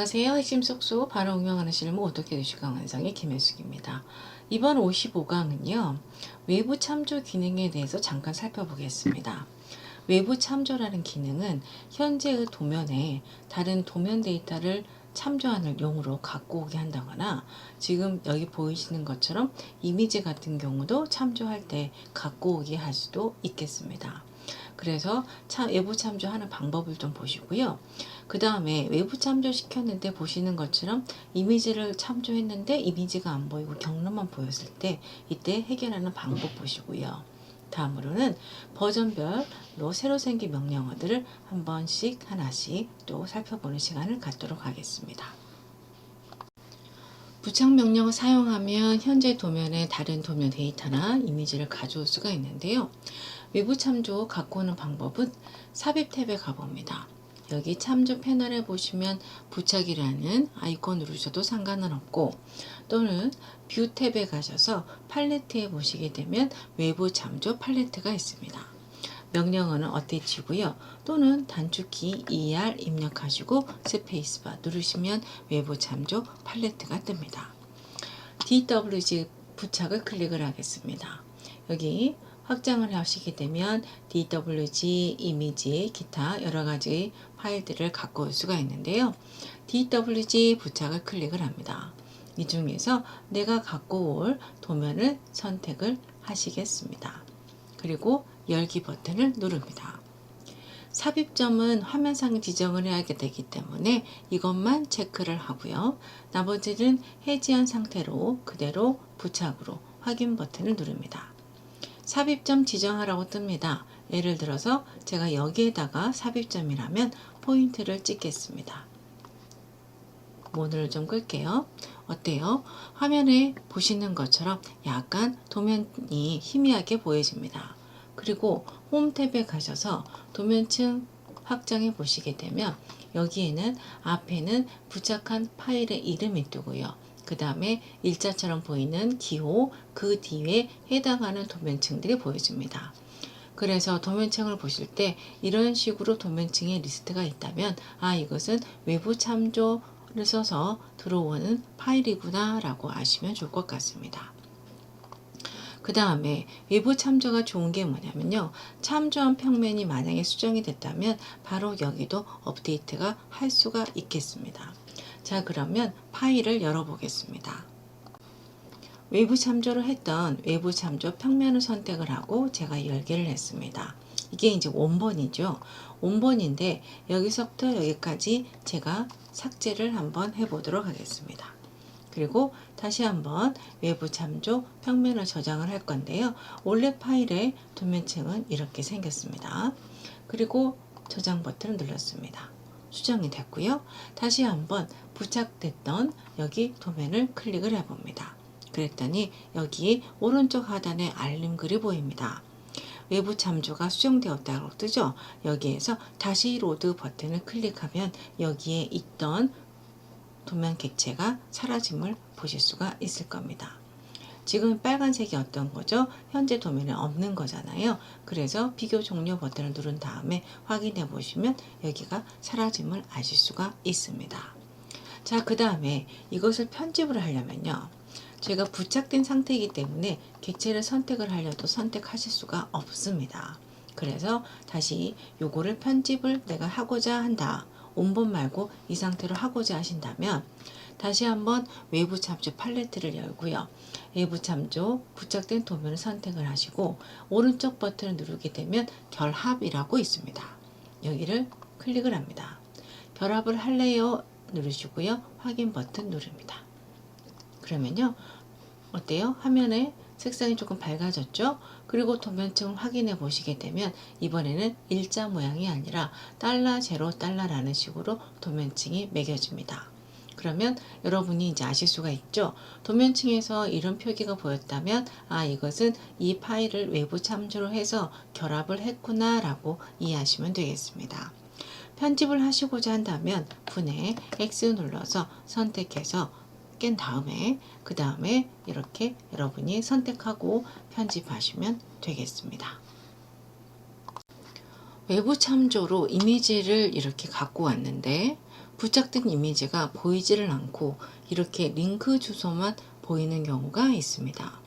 안녕하세요. 핵심 쏙쏙 바로 응용하는 실무 어떻게 되실까 완성의 김혜숙입니다. 이번 55강은요. 외부 참조 기능에 대해서 잠깐 살펴보겠습니다. 외부 참조라는 기능은 현재의 도면에 다른 도면 데이터를 참조하는 용으로 갖고 오게 한다거나 지금 여기 보이시는 것처럼 이미지 같은 경우도 참조할 때 갖고 오게 할 수도 있겠습니다. 그래서 외부 참조하는 방법을 좀 보시고요. 그 다음에 외부 참조 시켰는데 보시는 것처럼 이미지를 참조했는데 이미지가 안 보이고 경로만 보였을 때 이때 해결하는 방법 보시고요. 다음으로는 버전별로 새로 생긴 명령어들을 한 번씩 하나씩 또 살펴보는 시간을 갖도록 하겠습니다. 부착 명령을 사용하면 현재 도면에 다른 도면 데이터나 이미지를 가져올 수가 있는데요. 외부 참조 갖고 오는 방법은 삽입 탭에 가봅니다. 여기 참조 패널에 보시면 부착이라는 아이콘 누르셔도 상관은 없고 또는 뷰 탭에 가셔서 팔레트에 보시게 되면 외부 참조 팔레트가 있습니다. 명령어는 어태치고요. 또는 단축키 ER 입력하시고 스페이스바 누르시면 외부 참조 팔레트가 뜹니다. DWG 부착을 클릭을 하겠습니다. 여기 확장을 하시게 되면 DWG, 이미지, 기타 여러가지 파일들을 갖고 올 수가 있는데요. DWG 부착을 클릭을 합니다. 이 중에서 내가 갖고 올 도면을 선택을 하시겠습니다. 그리고 열기 버튼을 누릅니다. 삽입점은 화면상에 지정을 해야 되기 때문에 이것만 체크를 하고요. 나머지는 해지한 상태로 그대로 부착으로 확인 버튼을 누릅니다. 삽입점 지정하라고 뜹니다. 예를 들어서 제가 여기에다가 삽입점이라면 포인트를 찍겠습니다. 모드를 좀 끌게요. 어때요? 화면에 보시는 것처럼 약간 도면이 희미하게 보여집니다. 그리고 홈 탭에 가셔서 도면층 확장해 보시게 되면 여기에는 앞에는 부착한 파일의 이름이 뜨고요. 그 다음에 일자처럼 보이는 기호 그 뒤에 해당하는 도면층들이 보여집니다. 그래서 도면층을 보실 때 이런 식으로 도면층의 리스트가 있다면 이것은 외부 참조를 써서 들어오는 파일이구나 라고 아시면 좋을 것 같습니다. 그 다음에 외부 참조가 좋은 게 뭐냐면요. 참조한 평면이 만약에 수정이 됐다면 바로 여기도 업데이트가 할 수가 있겠습니다. 자, 그러면 파일을 열어보겠습니다. 외부 참조를 했던 외부 참조 평면을 선택을 하고 제가 열기를 했습니다. 이게 이제 원본이죠. 원본인데 여기서부터 여기까지 제가 삭제를 한번 해보도록 하겠습니다. 그리고 다시 한번 외부 참조 평면을 저장을 할 건데요. 원래 파일의 도면층은 이렇게 생겼습니다. 그리고 저장 버튼을 눌렀습니다. 수정이 됐고요. 다시 한번 부착됐던 여기 도면을 클릭을 해봅니다. 그랬더니 여기 오른쪽 하단에 알림글이 보입니다. 외부 참조가 수정되었다고 뜨죠. 여기에서 다시 로드 버튼을 클릭하면 여기에 있던 도면 객체가 사라짐을 보실 수가 있을 겁니다. 지금 빨간색이 어떤 거죠? 현재 도면에 없는 거잖아요. 그래서 비교 종료 버튼을 누른 다음에 확인해 보시면 여기가 사라짐을 아실 수가 있습니다. 자, 그 다음에 이것을 편집을 하려면요. 제가 부착된 상태이기 때문에 객체를 선택을 하려도 선택하실 수가 없습니다. 그래서 다시 요거를 편집을 내가 하고자 한다. 원본 말고 이 상태로 하고자 하신다면 다시 한번 외부 참조 팔레트를 열고요. 외부 참조 부착된 도면을 선택을 하시고 오른쪽 버튼을 누르게 되면 결합이라고 있습니다. 여기를 클릭을 합니다. 결합을 할래요? 누르시고요. 확인 버튼 누릅니다. 그러면요. 어때요? 화면에 색상이 조금 밝아졌죠? 그리고 도면층을 확인해 보시게 되면 이번에는 일자 모양이 아니라 $0라는 식으로 도면층이 매겨집니다. 그러면 여러분이 이제 아실 수가 있죠? 도면층에서 이런 표기가 보였다면 이것은 이 파일을 외부 참조로 해서 결합을 했구나 라고 이해하시면 되겠습니다. 편집을 하시고자 한다면 분해 X 눌러서 선택해서 깬 다음에 그 다음에 이렇게 여러분이 선택하고 편집하시면 되겠습니다. 외부 참조로 이미지를 이렇게 갖고 왔는데 부착된 이미지가 보이지를 않고 이렇게 링크 주소만 보이는 경우가 있습니다.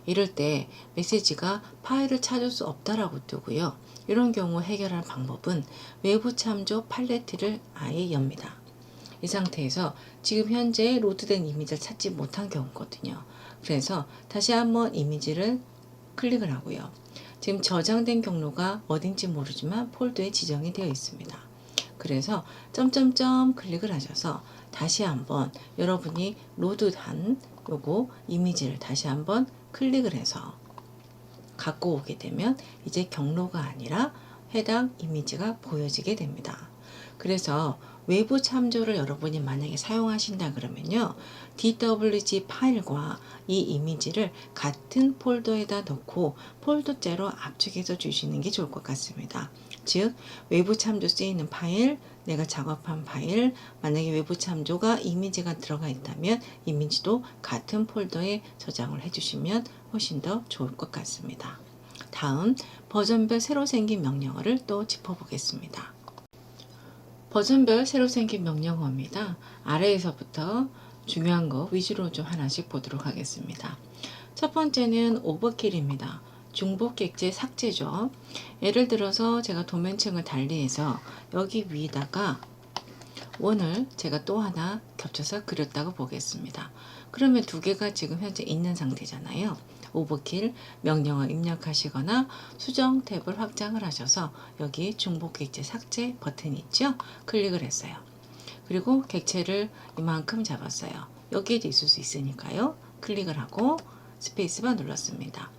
이럴 때 메시지가 파일을 찾을 수 없다라고 뜨고요. 이런 경우 해결할 방법은 외부 참조 팔레트를 아예 엽니다. 이 상태에서 지금 현재 로드된 이미지를 찾지 못한 경우거든요. 그래서 다시 한번 이미지를 클릭을 하고요. 지금 저장된 경로가 어딘지 모르지만 폴더에 지정이 되어 있습니다. 그래서 점점점 클릭을 하셔서 다시 한번 여러분이 로드한 요거 이미지를 다시 한번 클릭을 해서 갖고 오게 되면 이제 경로가 아니라 해당 이미지가 보여지게 됩니다. 그래서 외부 참조를 여러분이 만약에 사용하신다 그러면요, DWG 파일과 이 이미지를 같은 폴더에다 넣고 폴더째로 압축해서 주시는 게 좋을 것 같습니다. 즉 외부 참조 쓰이는 파일, 내가 작업한 파일, 만약에 외부 참조가 이미지가 들어가 있다면 이미지도 같은 폴더에 저장을 해주시면 훨씬 더 좋을 것 같습니다. 다음 버전별 새로 생긴 명령어를 또 짚어보겠습니다. 버전별 새로 생긴 명령어입니다. 아래에서부터 중요한 거 위주로 좀 하나씩 보도록 하겠습니다. 첫 번째는 오버킬입니다. 중복 객체 삭제죠. 예를 들어서 제가 도면층을 달리해서 여기 위에다가 원을 제가 또 하나 겹쳐서 그렸다고 보겠습니다. 그러면 두 개가 지금 현재 있는 상태잖아요. 오버킬 명령어 입력하시거나 수정 탭을 확장을 하셔서 여기 중복 객체 삭제 버튼이 있죠. 클릭을 했어요. 그리고 객체를 이만큼 잡았어요. 여기에도 있을 수 있으니까요. 클릭을 하고 스페이스바 눌렀습니다.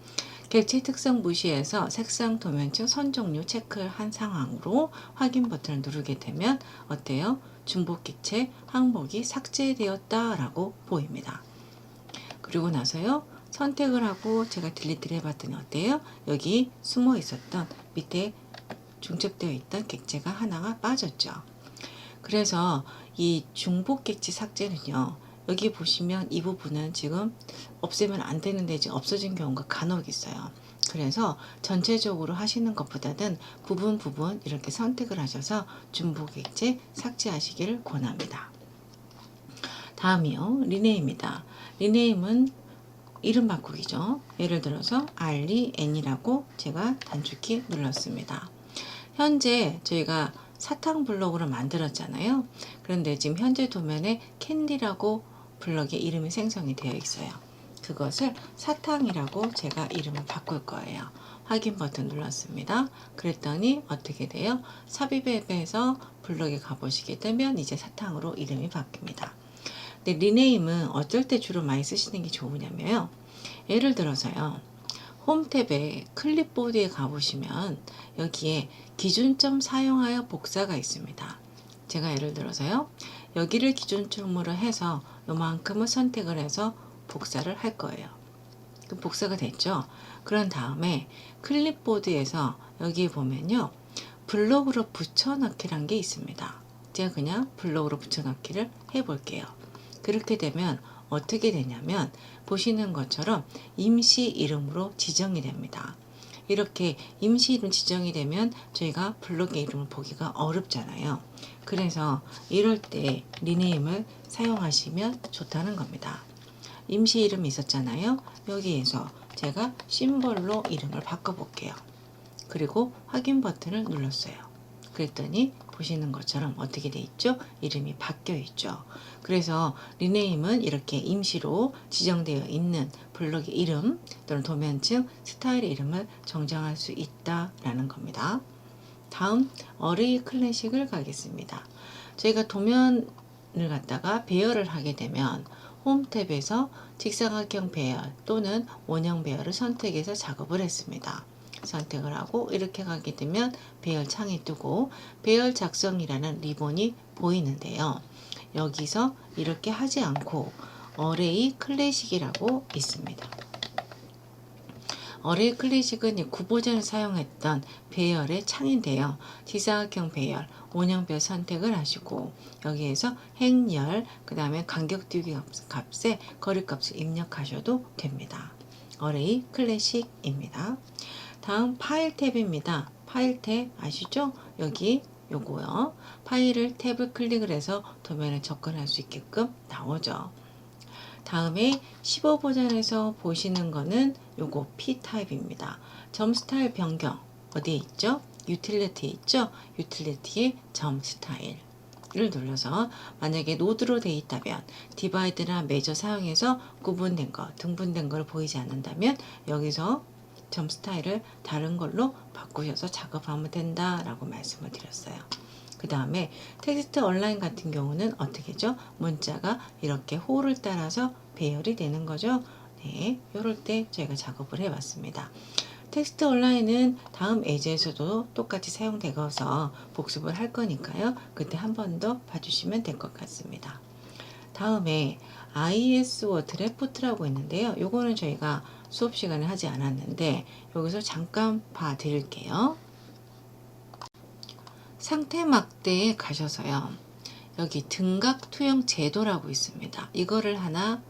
객체 특성 무시해서 색상 도면층 선 종류 체크한 상황으로 확인 버튼을 누르게 되면 어때요? 중복 객체 항목이 삭제되었다 라고 보입니다. 그리고 나서요, 선택을 하고 제가 딜리트를 해봤더니 어때요? 여기 숨어 있었던 밑에 중첩되어 있던 객체가 하나가 빠졌죠. 그래서 이 중복 객체 삭제는요, 여기 보시면 이 부분은 지금 없애면 안 되는데 지금 없어진 경우가 간혹 있어요. 그래서 전체적으로 하시는 것보다는 부분 이렇게 선택을 하셔서 중복 객체 삭제하시기를 권합니다. 다음이요, 리네임입니다. 리네임은 이름 바꾸기죠. 예를 들어서 REN이라고 제가 단축키 눌렀습니다. 현재 저희가 사탕 블럭으로 만들었잖아요. 그런데 지금 현재 도면에 캔디라고 블럭의 이름이 생성이 되어 있어요. 그것을 사탕이라고 제가 이름을 바꿀 거예요. 확인 버튼 눌렀습니다. 그랬더니 어떻게 돼요? 삽입앱에서 블럭에 가보시게 되면 이제 사탕으로 이름이 바뀝니다. 근데 리네임은 어쩔 때 주로 많이 쓰시는 게 좋으냐면요. 예를 들어서요. 홈 탭에 클립보드에 가보시면 여기에 기준점 사용하여 복사가 있습니다. 제가 예를 들어서요. 여기를 기준점으로 해서 요만큼을 선택을 해서 복사를 할 거예요. 그럼 복사가 됐죠? 그런 다음에 클립보드에서 여기 보면요. 블록으로 붙여넣기란 게 있습니다. 제가 그냥 블록으로 붙여넣기를 해볼게요. 그렇게 되면 어떻게 되냐면 보시는 것처럼 임시 이름으로 지정이 됩니다. 이렇게 임시 이름 지정이 되면 저희가 블록의 이름을 보기가 어렵잖아요. 그래서 이럴 때 리네임을 사용하시면 좋다는 겁니다. 임시 이름이 있었잖아요. 여기에서 제가 심벌로 이름을 바꿔볼게요. 그리고 확인 버튼을 눌렀어요. 그랬더니 보시는 것처럼 어떻게 돼 있죠? 이름이 바뀌어 있죠. 그래서 리네임은 이렇게 임시로 지정되어 있는 블록의 이름 또는 도면층 스타일의 이름을 정정할 수 있다라는 겁니다. 다음 어레이 클래식을 가겠습니다. 저희가 도면을 갖다가 배열을 하게 되면 홈 탭에서 직사각형 배열 또는 원형 배열을 선택해서 작업을 했습니다. 선택을 하고 이렇게 가게 되면 배열 창이 뜨고 배열 작성이라는 리본이 보이는데요. 여기서 이렇게 하지 않고 어레이 클래식이라고 있습니다. 어레이 클래식은 구보전에 사용했던 배열의 창인데요. 직사각형 배열, 원형별 선택을 하시고 여기에서 행열, 그 다음에 간격띄우기 값에 거리값을 입력하셔도 됩니다. 어레이 클래식입니다. 다음 파일 탭입니다. 파일 탭 아시죠? 여기 요거요. 파일을 탭을 클릭을 해서 도면에 접근할 수 있게끔 나오죠. 다음에 15 버전에서 보시는 거는 요거 P 타입입니다. 점 스타일 변경 어디에 있죠? 유틸리티에 있죠? 유틸리티의 점 스타일을 눌러서 만약에 노드로 되어 있다면 디바이드나 메저 사용해서 구분된 거, 등분된 걸 보이지 않는다면 여기서 점 스타일을 다른 걸로 바꾸셔서 작업하면 된다라고 말씀을 드렸어요. 그 다음에 텍스트 온라인 같은 경우는 어떻게 죠? 문자가 이렇게 호를 따라서 배열이 되는 거죠. 네, 이럴 때 저희가 작업을 해봤습니다. 텍스트 온라인은 다음 예제에서도 똑같이 사용되어서 복습을 할 거니까요. 그때 한 번 더 봐주시면 될 것 같습니다. 다음에 ISO 드래프트라고 있는데요. 요거는 저희가 수업 시간에 하지 않았는데 여기서 잠깐 봐 드릴게요. 상태 막대에 가셔서요. 여기 등각 투영 제도라고 있습니다. 이거를 하나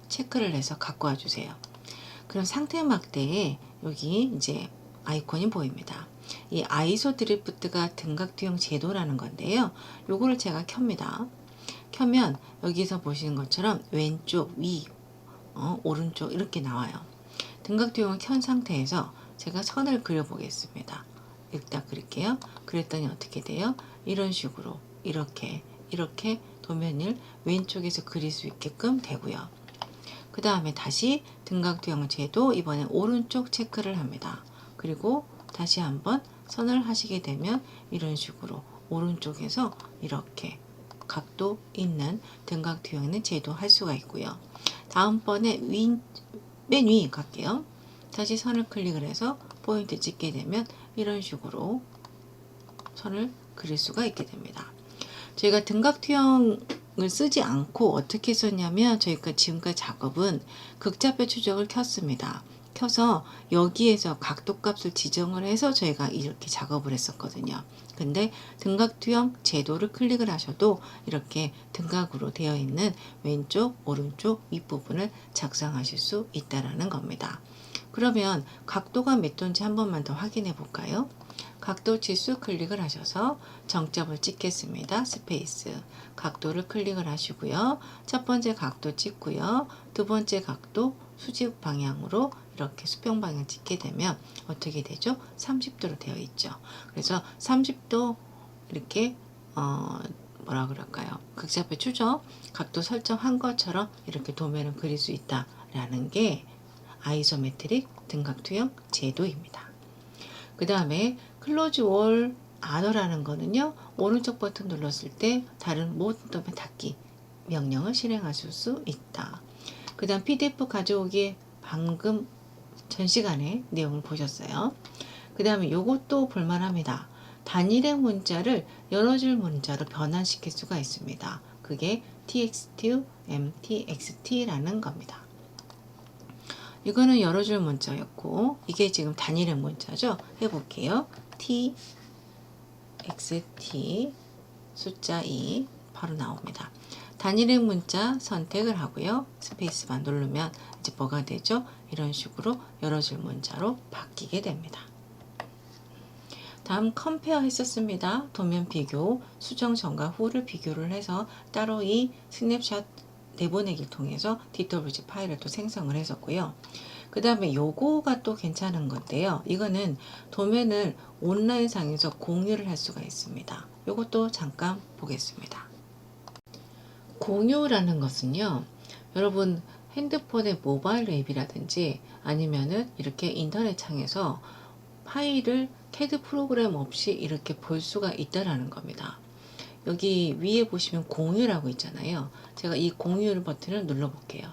체크를 해서 갖고 와 주세요. 그럼 상태 막대에 여기 이제 아이콘이 보입니다. 이 아이소 드리프트가 등각 투영 제도라는 건데요. 요거를 제가 켭니다. 켜면 여기서 보시는 것처럼 왼쪽, 위, 오른쪽 이렇게 나와요. 등각 투영을 켠 상태에서 제가 선을 그려 보겠습니다. 일단 그릴게요. 그랬더니 어떻게 돼요? 이런 식으로 이렇게 도면을 왼쪽에서 그릴 수 있게끔 되고요. 그 다음에 다시 등각 투영 제도 이번엔 오른쪽 체크를 합니다. 그리고 다시 한번 선을 하시게 되면 이런 식으로 오른쪽에서 이렇게 각도 있는 등각 투영은 제도 할 수가 있고요. 다음번에 맨 위 갈게요. 다시 선을 클릭을 해서 포인트 찍게 되면 이런 식으로 선을 그릴 수가 있게 됩니다. 저희가 등각 투영을 쓰지 않고 어떻게 썼냐면 저희가 지금까지 작업은 극좌표 추적을 켰습니다. 켜서 여기에서 각도 값을 지정을 해서 저희가 이렇게 작업을 했었거든요. 근데 등각 투영 제도를 클릭을 하셔도 이렇게 등각으로 되어 있는 왼쪽, 오른쪽 윗부분을 작성하실 수 있다라는 겁니다. 그러면 각도가 몇 도인지 한 번만 더 확인해 볼까요? 각도 지수 클릭을 하셔서 정점을 찍겠습니다. 스페이스. 각도를 클릭을 하시고요. 첫 번째 각도 찍고요. 두 번째 각도 수직 방향으로 이렇게 수평 방향 찍게 되면 어떻게 되죠? 30도로 되어 있죠. 그래서 30도 이렇게 뭐라 그럴까요? 극좌표 추적 각도 설정한 것처럼 이렇게 도면을 그릴 수 있다라는 게 아이소메트릭 등각 투영 제도입니다. 그 다음에 클로즈 올 아더라는 거는요. 오른쪽 버튼 눌렀을 때 다른 모든 도면 닫기 명령을 실행하실 수 있다. 그 다음 PDF 가져오기 방금 전 시간에 내용을 보셨어요. 그 다음에 요것도 볼만합니다. 단일의 문자를 여러 줄 문자로 변환시킬 수가 있습니다. 그게 txt, mtxt라는 겁니다. 이거는 여러 줄 문자였고 이게 지금 단일의 문자죠. 해볼게요. t, xt, 숫자 2 바로 나옵니다. 단일의 문자 선택을 하고요. 스페이스바 누르면 이제 뭐가 되죠? 이런 식으로 여러 줄 문자로 바뀌게 됩니다. 다음 컴페어 했었습니다. 도면 비교, 수정 전과 후를 비교를 해서 따로 이 스냅샷 내보내기를 통해서 DWG 파일을 또 생성을 했었고요. 그 다음에 요거가 또 괜찮은 건데요. 이거는 도면을 온라인상에서 공유를 할 수가 있습니다. 요것도 잠깐 보겠습니다. 공유라는 것은요. 여러분 핸드폰의 모바일 앱이라든지 아니면은 이렇게 인터넷 창에서 파일을 CAD 프로그램 없이 이렇게 볼 수가 있다라는 겁니다. 여기 위에 보시면 공유라고 있잖아요. 제가 이 공유 버튼을 눌러 볼게요.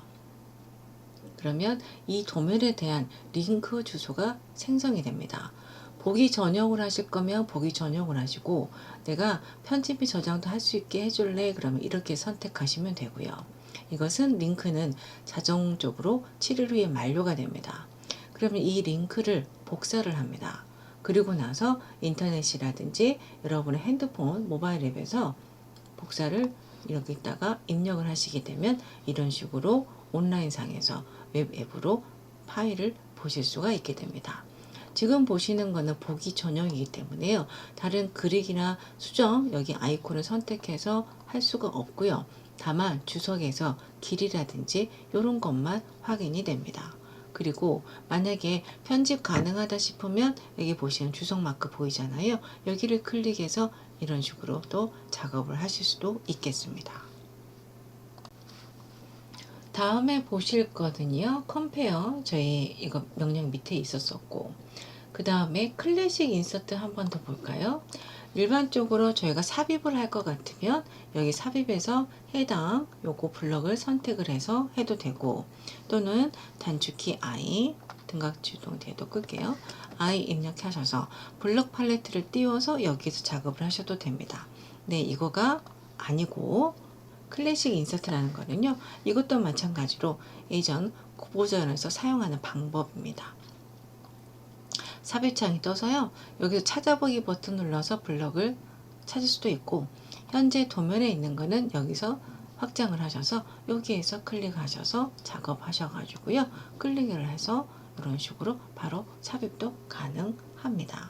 그러면 이 도면에 대한 링크 주소가 생성이 됩니다. 보기 전용을 하실 거면 보기 전용을 하시고 내가 편집이 저장도 할 수 있게 해줄래? 그러면 이렇게 선택하시면 되고요. 이것은 링크는 자동적으로 7일 후에 만료가 됩니다. 그러면 이 링크를 복사를 합니다. 그리고 나서 인터넷이라든지 여러분의 핸드폰 모바일 앱에서 복사를 여기다가 입력을 하시게 되면 이런 식으로 온라인상에서 웹 앱으로 파일을 보실 수가 있게 됩니다. 지금 보시는 거는 보기 전용이기 때문에요. 다른 그리기나 수정 여기 아이콘을 선택해서 할 수가 없고요. 다만 주석에서 길이라든지 이런 것만 확인이 됩니다. 그리고 만약에 편집 가능하다 싶으면 여기 보시면 주석 마크 보이잖아요. 여기를 클릭해서 이런 식으로 또 작업을 하실 수도 있겠습니다. 다음에 보실 거는요. 컴페어 저희 이거 명령 밑에 있었었고 그 다음에 클래식 인서트 한 번 더 볼까요? 일반적으로 저희가 삽입을 할 것 같으면 여기 삽입에서 해당 요거 블럭을 선택을 해서 해도 되고 또는 단축키 I 등각 주동대도 끌게요. I 입력하셔서 블럭 팔레트를 띄워서 여기서 작업을 하셔도 됩니다. 네, 이거가 아니고 클래식 인서트라는 거는요. 이것도 마찬가지로 예전 버전에서 사용하는 방법입니다. 삽입창이 떠서요. 여기서 찾아보기 버튼 눌러서 블럭을 찾을 수도 있고 현재 도면에 있는 거는 여기서 확장을 하셔서 여기에서 클릭하셔서 작업하셔가지고요. 클릭을 해서 이런 식으로 바로 삽입도 가능합니다.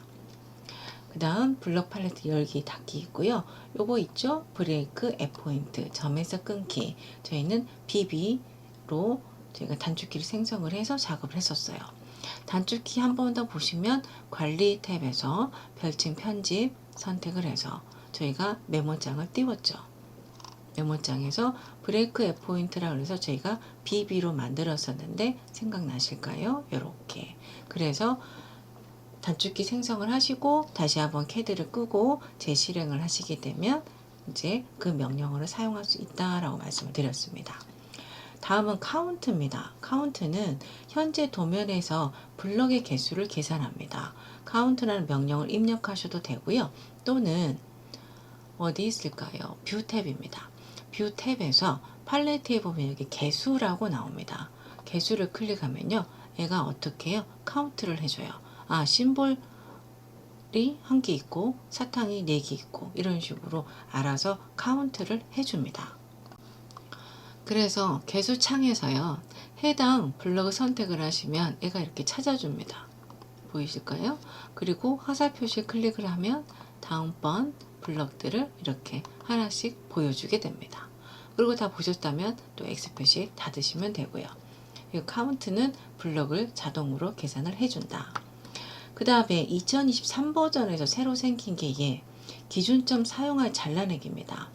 그 다음 블럭 팔레트 열기 닫기 있고요. 요거 있죠? 브레이크, F포인트, 점에서 끊기. 저희는 BB로 저희가 단축키를 생성을 해서 작업을 했었어요. 단축키 한 번 더 보시면 관리 탭에서 별칭 편집 선택을 해서 저희가 메모장을 띄웠죠. 메모장에서 브레이크 F포인트라 그래서 저희가 BB로 만들었었는데 생각나실까요? 이렇게. 그래서 단축키 생성을 하시고 다시 한번 캐드를 끄고 재실행을 하시게 되면 이제 그 명령어를 사용할 수 있다라고 말씀을 드렸습니다. 다음은 카운트입니다. 카운트는 현재 도면에서 블럭의 개수를 계산합니다. 카운트라는 명령을 입력하셔도 되고요. 또는 어디 있을까요? 뷰 탭입니다. 뷰 탭에서 팔레트에 보면 여기 개수라고 나옵니다. 개수를 클릭하면요. 얘가 어떻게 해요? 카운트를 해줘요. 아, 심볼이 한 개 있고 사탕이 4개 있고 이런 식으로 알아서 카운트를 해줍니다. 그래서 개수 창에서요. 해당 블럭을 선택을 하시면 얘가 이렇게 찾아줍니다. 보이실까요? 그리고 화살 표시 클릭을 하면 다음번 블럭들을 이렇게 하나씩 보여주게 됩니다. 그리고 다 보셨다면 또 X 표시 닫으시면 되고요. 이 카운트는 블럭을 자동으로 계산을 해준다. 그 다음에 2023 버전에서 새로 생긴 게 기준점 사용할 잘라내기입니다.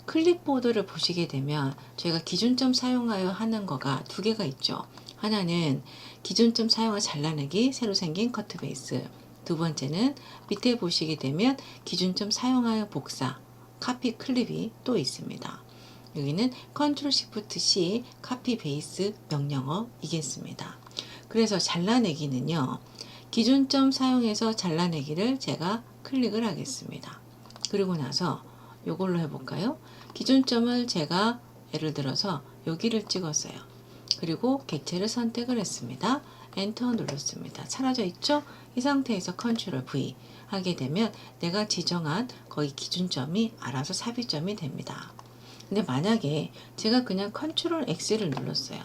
클립보드를 보시게 되면 저희가 기준점 사용하여 하는 거가 두 개가 있죠. 하나는 기준점 사용하 잘라내기 새로 생긴 커트 베이스, 두 번째는 밑에 보시게 되면 기준점 사용하여 복사 카피 클립이 또 있습니다. 여기는 컨트롤 시프트 C 카피 베이스 명령어이겠습니다. 그래서 잘라내기는요. 기준점 사용해서 잘라내기를 제가 클릭을 하겠습니다. 그리고 나서 이걸로 해볼까요? 기준점을 제가 예를 들어서 여기를 찍었어요. 그리고 객체를 선택을 했습니다. 엔터 눌렀습니다. 사라져 있죠? 이 상태에서 컨트롤 V 하게 되면 내가 지정한 거기 기준점이 알아서 삽입점이 됩니다. 근데 만약에 제가 그냥 컨트롤 X를 눌렀어요.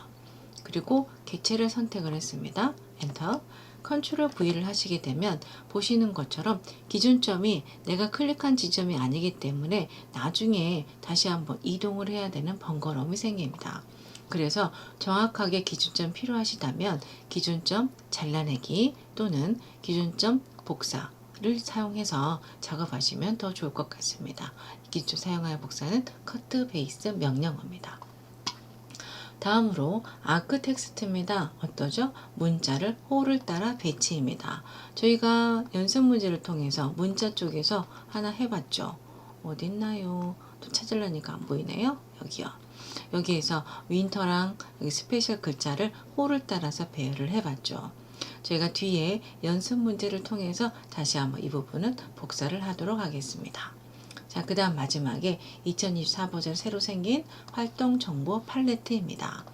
그리고 객체를 선택을 했습니다. 엔터. 컨트롤 V를 하시게 되면 보시는 것처럼 기준점이 내가 클릭한 지점이 아니기 때문에 나중에 다시 한번 이동을 해야 되는 번거로움이 생깁니다. 그래서 정확하게 기준점 필요하시다면 기준점 잘라내기 또는 기준점 복사를 사용해서 작업하시면 더 좋을 것 같습니다. 기준점 사용하여 복사는 커트 베이스 명령어입니다. 다음으로 아크 텍스트입니다. 어떠죠? 문자를 호를 따라 배치입니다. 저희가 연습 문제를 통해서 문자 쪽에서 하나 해봤죠. 어디 있나요? 또 찾으려니까 안 보이네요. 여기요. 여기에서 윈터랑 여기 스페셜 글자를 호를 따라서 배열을 해봤죠. 저희가 뒤에 연습 문제를 통해서 다시 한번 이 부분은 복사를 하도록 하겠습니다. 자, 그 다음 마지막에 2024 버전 새로 생긴 활동 정보 팔레트입니다.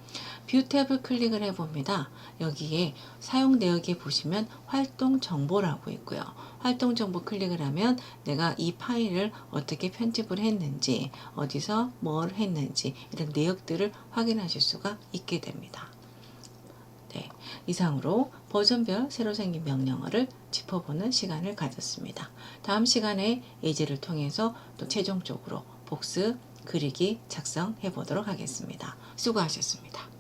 뷰 탭을 클릭을 해봅니다. 여기에 사용 내역에 보시면 활동 정보라고 있고요. 활동 정보 클릭을 하면 내가 이 파일을 어떻게 편집을 했는지, 어디서 뭘 했는지 이런 내역들을 확인하실 수가 있게 됩니다. 네, 이상으로 버전별 새로 생긴 명령어를 짚어보는 시간을 가졌습니다. 다음 시간에 예제를 통해서 또 최종적으로 복습, 그리기, 작성해 보도록 하겠습니다. 수고하셨습니다.